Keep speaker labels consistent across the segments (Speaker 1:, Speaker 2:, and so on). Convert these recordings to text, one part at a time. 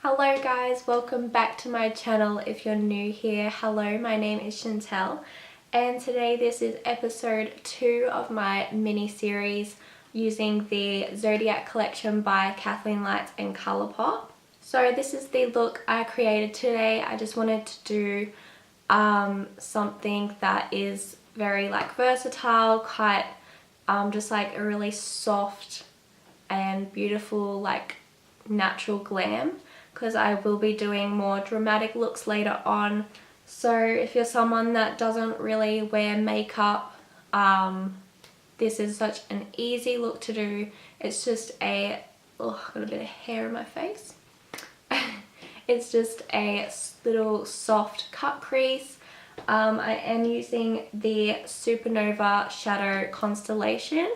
Speaker 1: Hello guys, welcome back to my channel. If you're new here, hello, my name is Chantel and today this is episode 2 of my mini series using the Zodiac collection by Kathleen and Colourpop. So this is the look I created today. I just wanted to do something that is very versatile, quite just a really soft and beautiful natural glam, because I will be doing more dramatic looks later on. So if you're someone that doesn't really wear makeup, this is such an easy look to do. It's just I've got a bit of hair in my face. It's just a little soft cut crease. I am using the Supernova Shadow Constellation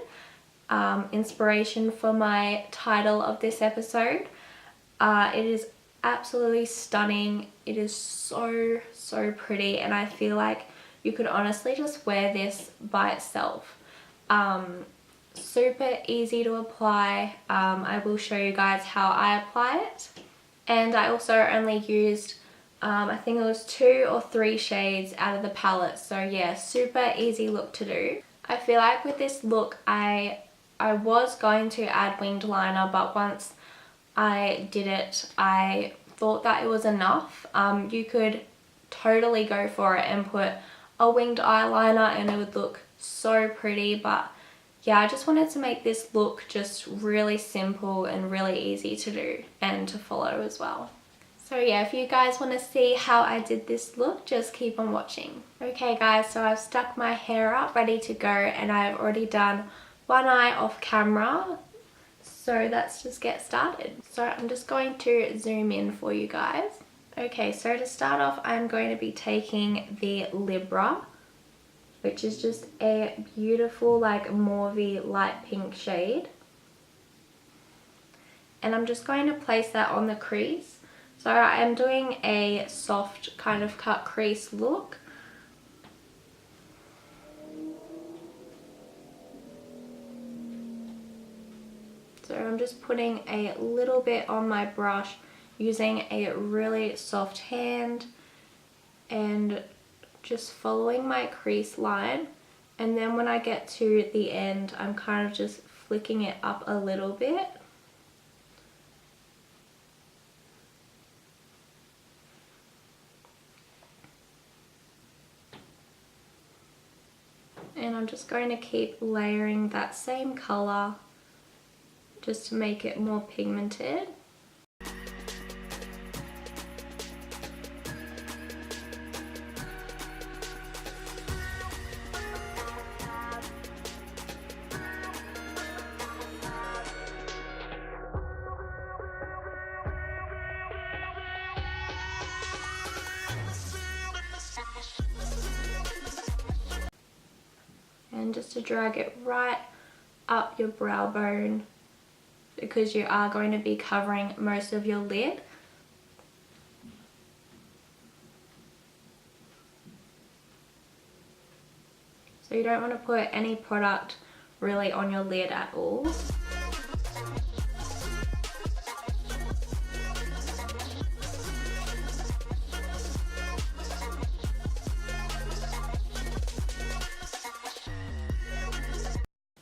Speaker 1: inspiration for my title of this episode. It is absolutely stunning. It is so pretty, and I feel like you could honestly just wear this by itself. Super easy to apply. I will show you guys how I apply it. And I also only used I think it was 2 or 3 shades out of the palette, so yeah, super easy look to do. I feel like with this look I was going to add winged liner, but once I did it I thought that it was enough. You could totally go for it and put a winged eyeliner and it would look so pretty, but yeah, I just wanted to make this look just really simple and really easy to do and to follow as well. So yeah, if you guys want to see how I did this look, just keep on watching. Okay guys, so I've stuck my hair up ready to go and I've already done one eye off camera. So let's just get started. So I'm just going to zoom in for you guys. Okay, so to start off I'm going to be taking the Libra, which is just a beautiful mauvey light pink shade. And I'm just going to place that on the crease. So I am doing a soft kind of cut crease look. So I'm just putting a little bit on my brush using a really soft hand and just following my crease line, and then when I get to the end I'm kind of just flicking it up a little bit. And I'm just going to keep layering that same colour just to make it more pigmented. And just to drag it right up your brow bone, because you are going to be covering most of your lid. So you don't want to put any product really on your lid at all.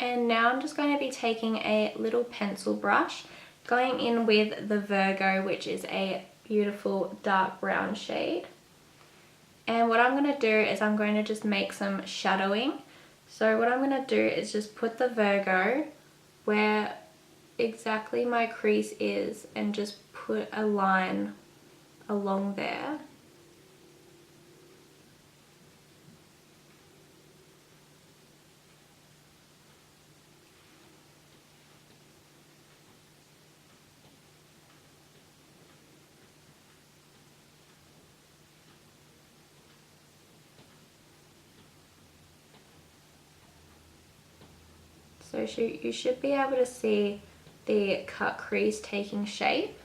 Speaker 1: And now I'm just going to be taking a little pencil brush, going in with the Virgo, which is a beautiful dark brown shade. And what I'm going to do is I'm going to just make some shadowing. So what I'm going to do is just put the Virgo where exactly my crease is and just put a line along there. So you should be able to see the cut crease taking shape.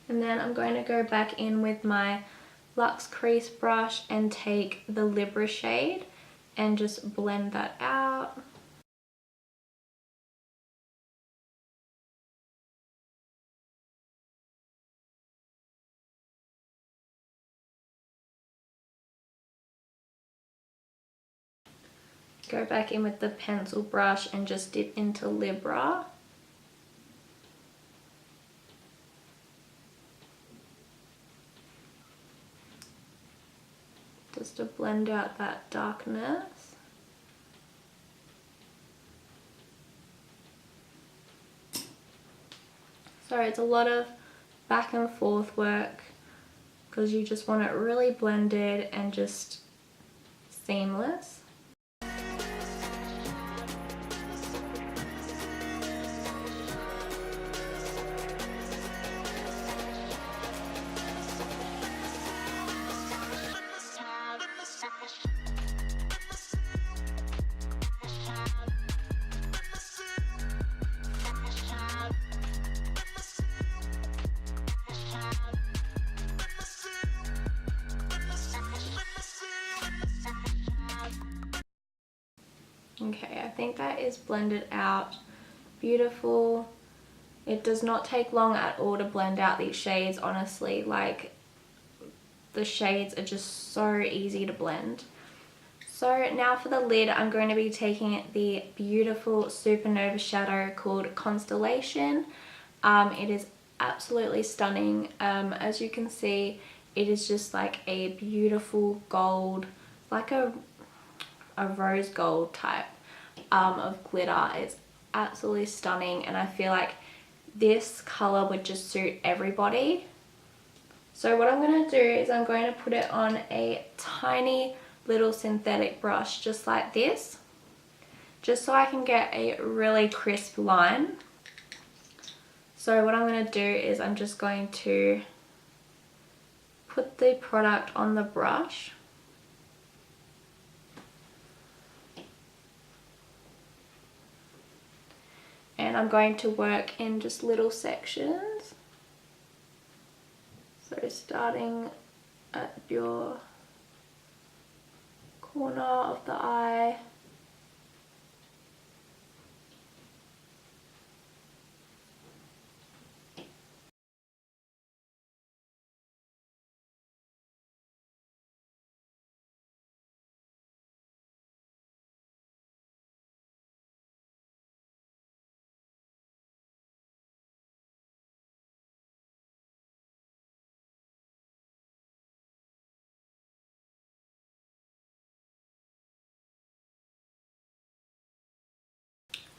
Speaker 1: And then I'm going to go back in with my Luxe crease brush and take the Libra shade and just blend that out. go back in with the pencil brush and just dip into Libra. Just to blend out that darkness. So it's a lot of back and forth work because you just want it really blended and just seamless. Okay, I think that is blended out beautiful. It does not take long at all to blend out these shades, honestly. Like, the shades are just so easy to blend. So now for the lid, I'm going to be taking the beautiful supernova shadow called Constellation. It is absolutely stunning. As you can see, it is just like a beautiful gold, like a rose gold type of glitter. It's absolutely stunning, and I feel like this color would just suit everybody. So what I'm going to do is I'm going to put it on a tiny little synthetic brush just like this, just so I can get a really crisp line. So what I'm going to do is I'm just going to put the product on the brush. And I'm going to work in just little sections. So starting at your corner of the eye.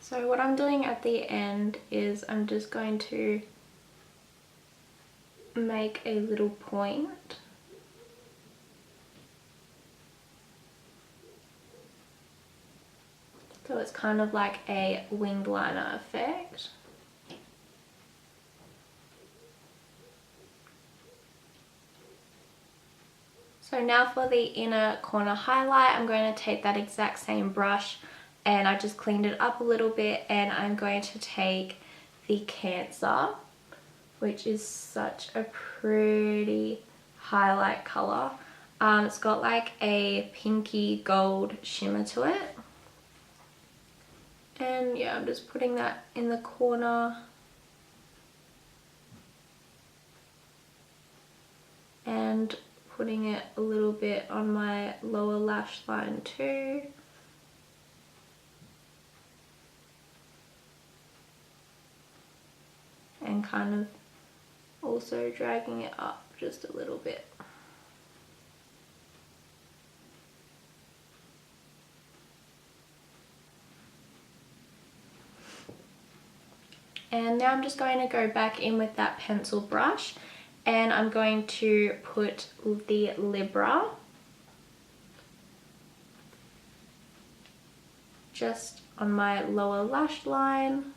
Speaker 1: So what I'm doing at the end is I'm just going to make a little point. So it's kind of like a winged liner effect. So now for the inner corner highlight, I'm going to take that exact same brush, and I just cleaned it up a little bit, and I'm going to take the Cancer, which is such a pretty highlight color. It's got like a pinky gold shimmer to it. And yeah, I'm just putting that in the corner. And putting it a little bit on my lower lash line too. And kind of also dragging it up just a little bit. And now I'm just going to go back in with that pencil brush, and I'm going to put the Libra just on my lower lash line.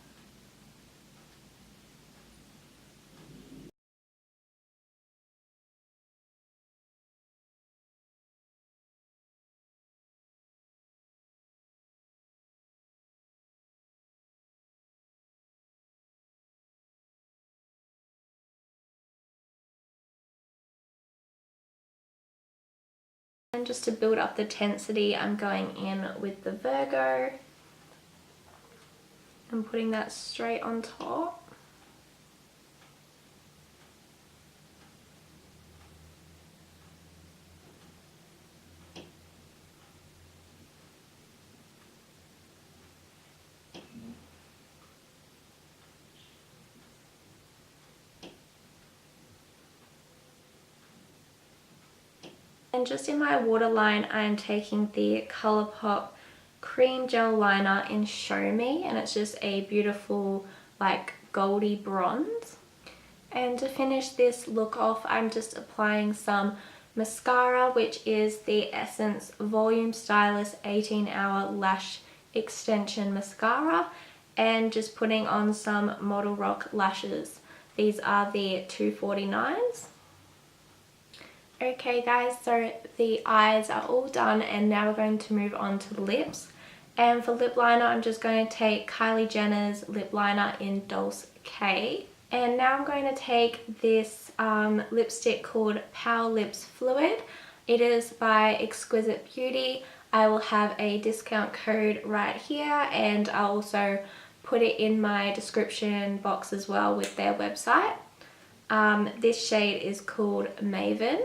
Speaker 1: And just to build up the intensity, I'm going in with the Virgo and putting that straight on top. And just in my waterline, I'm taking the Colourpop cream gel liner in Show Me, and it's just a beautiful like goldy bronze. And to finish this look off, I'm just applying some mascara, which is the Essence Volume Stylist 18-Hour Lash Extension Mascara, and just putting on some Model Rock lashes. These are the 249s. Okay guys, so the eyes are all done, and now we're going to move on to the lips. And for lip liner, I'm just going to take Kylie Jenner's lip liner in Dulce K. And now I'm going to take this lipstick called Powerlips Fluid. It is by Exquisite Beauty. I will have a discount code right here, and I'll also put it in my description box as well with their website. This shade is called MAVEN.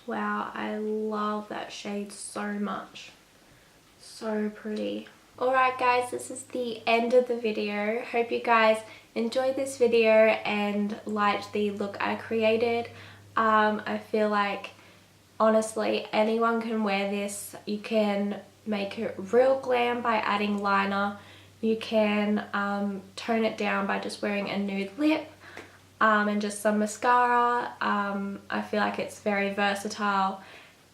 Speaker 1: Wow, I love that shade so much. So pretty. Alright guys, this is the end of the video. Hope you guys enjoyed this video and liked the look I created. I feel like honestly anyone can wear this. You can make it real glam by adding liner. You can tone it down by just wearing a nude lip. And just some mascara. I feel like it's very versatile,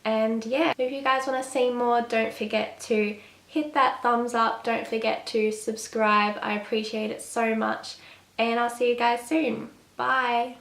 Speaker 1: and yeah, if you guys want to see more, don't forget to hit that thumbs up, don't forget to subscribe. I appreciate it so much, and I'll see you guys soon. Bye.